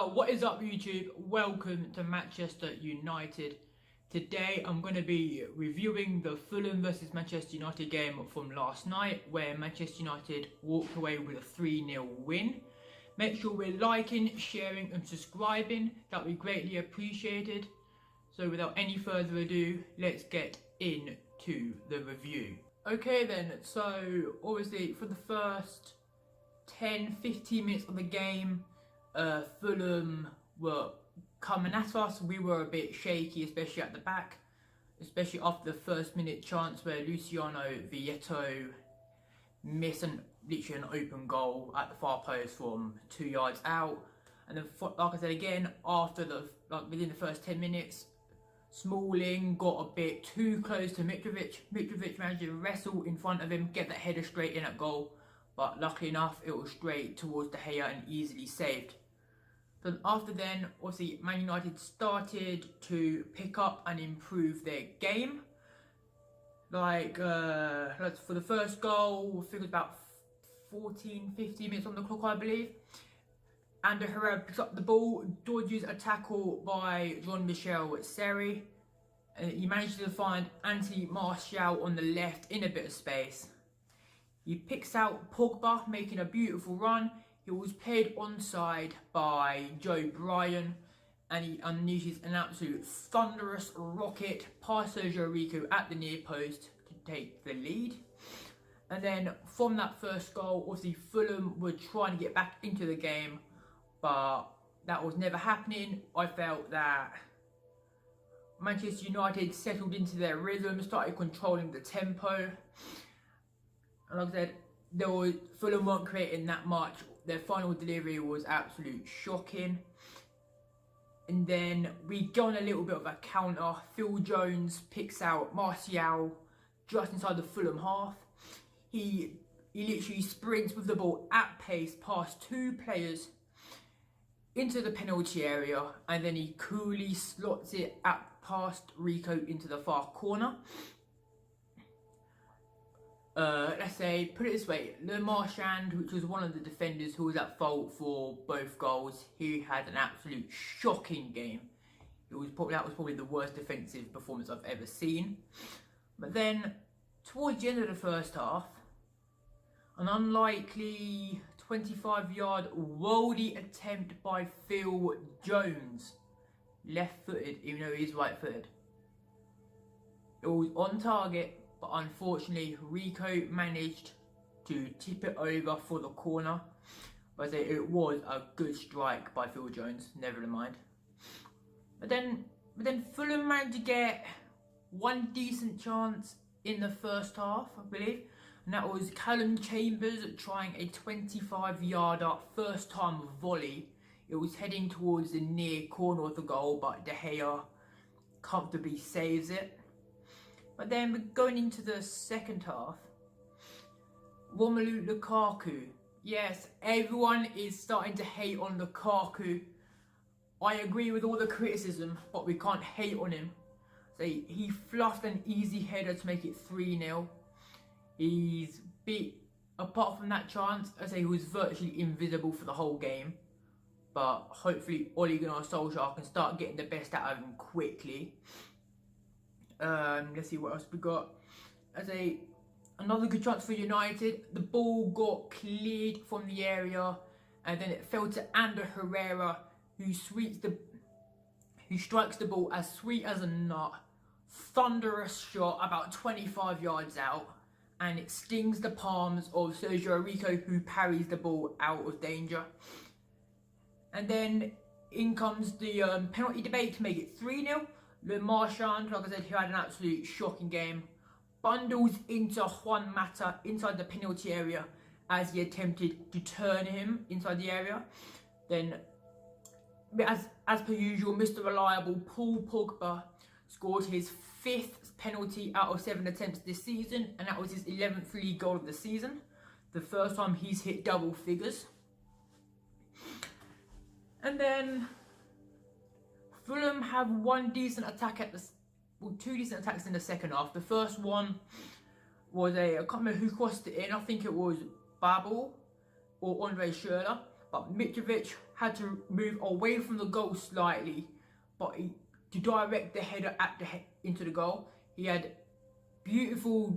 What is up YouTube? Welcome to Manchester United. Today I'm going to be reviewing the Fulham versus Manchester United game from last night, where Manchester United walked away with a 3-0 win. Make sure we're liking, sharing and subscribing. That would be greatly appreciated. So without any further ado, let's get into the review. Okay then, so obviously for the first 10-15 minutes of the game, Fulham were coming at us. We were a bit shaky, especially at the back, especially after the first minute chance where Luciano Vietto missed literally an open goal at the far post from 2 yards out. And then, like I said again, after within the first 10 minutes, Smalling got a bit too close to Mitrovic. Mitrovic managed to wrestle in front of him, get that header straight in at goal. But luckily enough, it was straight towards De Gea and easily saved. So after then, obviously, Man United started to pick up and improve their game. For the first goal, I think it was about 14-15 minutes on the clock, I believe. And Herrera picks up the ball, dodges a tackle by Jean-Michel Seri. And he manages to find Anthony Martial on the left in a bit of space. He picks out Pogba, making a beautiful run. He was played onside by Joe Bryan, and he unleashes an absolute thunderous rocket past Sergio Rico at the near post to take the lead. And then from that first goal, obviously Fulham were trying to get back into the game, but that was never happening. I felt that Manchester United settled into their rhythm, started controlling the tempo. And like I said, Fulham weren't creating that much. Their final delivery was absolute shocking. And then we go on a little bit of a counter. Phil Jones picks out Martial just inside the Fulham half. He literally sprints with the ball at pace past two players into the penalty area, and then he coolly slots it past Rico into the far corner. Let's say, put it this way, Le Marchand, which was one of the defenders who was at fault for both goals, he had an absolute shocking game. That was probably the worst defensive performance I've ever seen. But then, towards the end of the first half, an unlikely 25-yard worldie attempt by Phil Jones, left-footed, even though he's right-footed. It was on target, but unfortunately Rico managed to tip it over for the corner. But I say it was a good strike by Phil Jones, never mind. But then Fulham managed to get one decent chance in the first half, I believe. And that was Callum Chambers trying a 25-yarder first time volley. It was heading towards the near corner of the goal, but De Gea comfortably saves it. But then going into the second half, Romelu Lukaku. Yes, everyone is starting to hate on Lukaku. I agree with all the criticism, but we can't hate on him. So he fluffed an easy header to make it 3-0. He's beat, apart from that chance, I say he was virtually invisible for the whole game. But hopefully Ole Gunnar Solskjaer can start getting the best out of him quickly. Let's see what else we got. Another good chance for United. The ball got cleared from the area, and then it fell to Ander Herrera, who strikes the ball as sweet as a nut. Thunderous shot about 25 yards out, and it stings the palms of Sergio Rico, who parries the ball out of danger. And then in comes the penalty debate to make it 3-0. Le Marchand, like I said, he had an absolute shocking game. Bundles into Juan Mata inside the penalty area as he attempted to turn him inside the area. Then, as per usual, Mr. Reliable Paul Pogba scored his 5th penalty out of 7 attempts this season, and that was his 11th league goal of the season. The first time he's hit double figures. And then Fulham have two decent attacks in the second half. The first one was I can't remember who crossed it in. I think it was Babel or Andre Schürrle. but Mitrovic had to move away from the goal slightly, but to direct the header into the goal. He had beautiful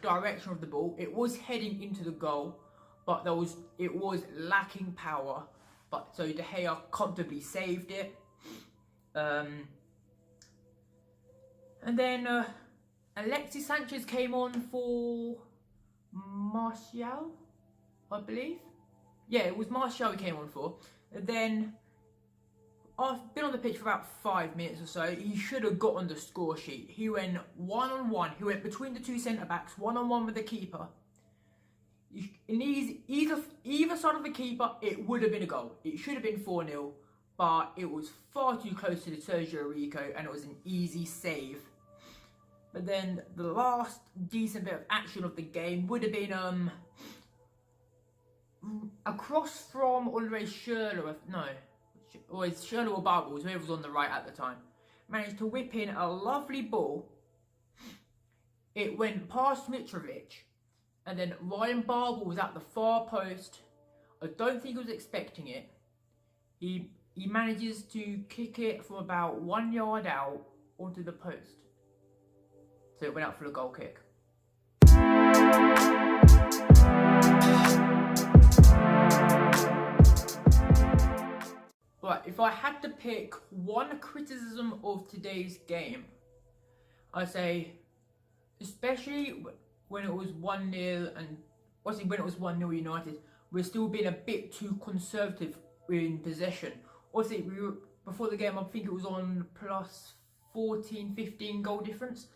direction of the ball. It was heading into the goal, but it was lacking power. But so De Gea comfortably saved it. And then Alexis Sanchez came on for Martial, I believe. Yeah, it was Martial he came on for. And then, I've been on the pitch for about 5 minutes or so. He should have got on the score sheet. He went one-on-one. He went between the two centre-backs, one-on-one with the keeper. In either side of the keeper, it would have been a goal. It should have been 4-0, but it was far too close to the Sergio Rico, and it was an easy save. But then the last decent bit of action of the game would have been a cross from Andre Schürrle, or it's Schürrle or Barbles, whoever was on the right at the time. Managed to whip in a lovely ball. It went past Mitrovic, and then Ryan Barble was at the far post. I don't think he was expecting it. He manages to kick it from about 1 yard out onto the post. So it went out for a goal kick. Right, if I had to pick one criticism of today's game, I'd say, especially when it was 1-0, and obviously when it was 1-0 United, we're still being a bit too conservative in possession. Obviously, before the game, I think it was on plus 14, 15 goal difference.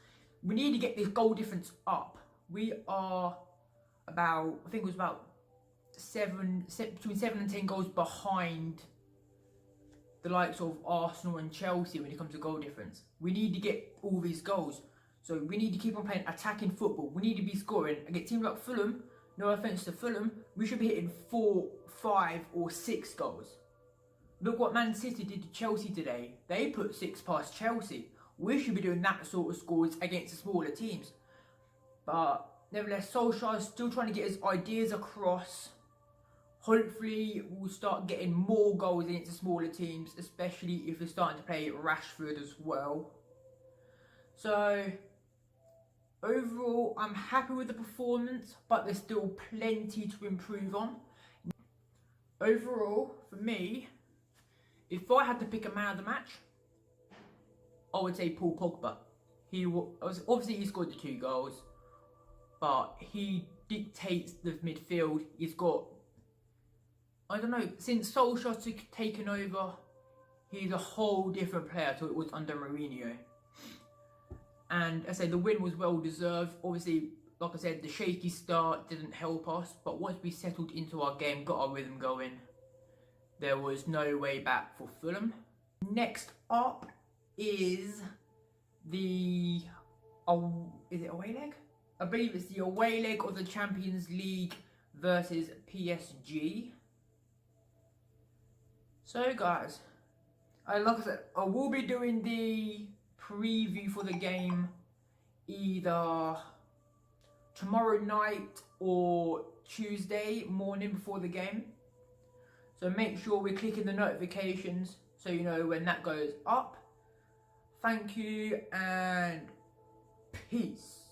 We need to get this goal difference up. We are about, I think it was about between 7 and 10 goals behind the likes of Arsenal and Chelsea when it comes to goal difference. We need to get all these goals. So we need to keep on playing attacking football. We need to be scoring. Against teams like Fulham, no offence to Fulham, we should be hitting 4, 5 or 6 goals. Look what Man City did to Chelsea today. They put 6 past Chelsea. We should be doing that sort of scores against the smaller teams. But nevertheless, Solskjaer is still trying to get his ideas across. Hopefully, we'll start getting more goals against the smaller teams, especially if we're starting to play Rashford as well. So, overall, I'm happy with the performance, but there's still plenty to improve on. Overall, for me, if I had to pick a man of the match, I would say Paul Pogba. Obviously he scored the 2 goals, but he dictates the midfield. He's got, I don't know, since Solskjaer's taken over, he's a whole different player to it was under Mourinho. And I say the win was well deserved. Obviously, like I said, the shaky start didn't help us, but once we settled into our game, got our rhythm going, there was no way back for Fulham. Next up is the is it away leg? I believe it's the away leg of the Champions League versus PSG. So guys, like I said, I will be doing the preview for the game either tomorrow night or Tuesday morning before the game. So make sure we're clicking the notifications so you know when that goes up. Thank you and peace.